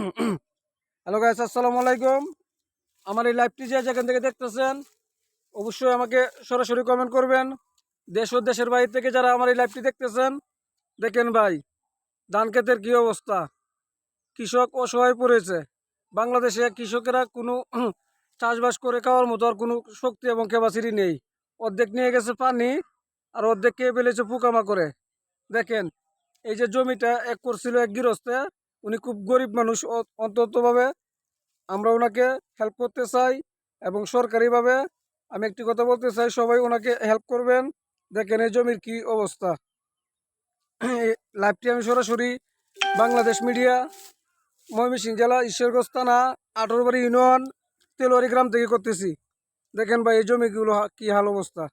Hello guys, আসসালামু আলাইকুম। আমার এই লাইভটি যে যেখান থেকে দেখতেছেন অবশ্যই আমাকে সরাসরি কমেন্ট করবেন। দেশ ও দেশের বাইরে থেকে যারা আমার এই লাইভটি দেখতেছেন, দেখেন ভাই ধান ক্ষেতের কী অবস্থা। কৃষক অসহায় পড়েছে। বাংলাদেশে কৃষকেরা কোনো চাষবাস করে খাওয়ার মতো আর কোনো শক্তি এবং ক্যাপাসিটি নেই। অর্ধেক নিয়ে গেছে পানি আর অর্ধেক খেয়ে ফেলেছে পোকামাকড়ে। দেখেন এই যে জমিটা এক করছিল এক গৃহস্থে, উনি খুব গরিব মানুষ। অন্ততভাবে আমরা ওনাকে হেল্প করতে চাই এবং সরকারিভাবে আমি একটি কথা বলতে চাই, সবাই ওনাকে হেল্প করবেন। দেখেন এই জমির কি অবস্থা। এই লাইভটি আমি সরাসরি বাংলাদেশ মিডিয়া, ময়মনসিংহ জেলা, ঈশ্বরগঞ্জ থানা, 18 ইউনিয়ন, তেলোয়ারি গ্রাম থেকে করতেছি। দেখেন ভাই এই জমিগুলো কি হাল অবস্থা।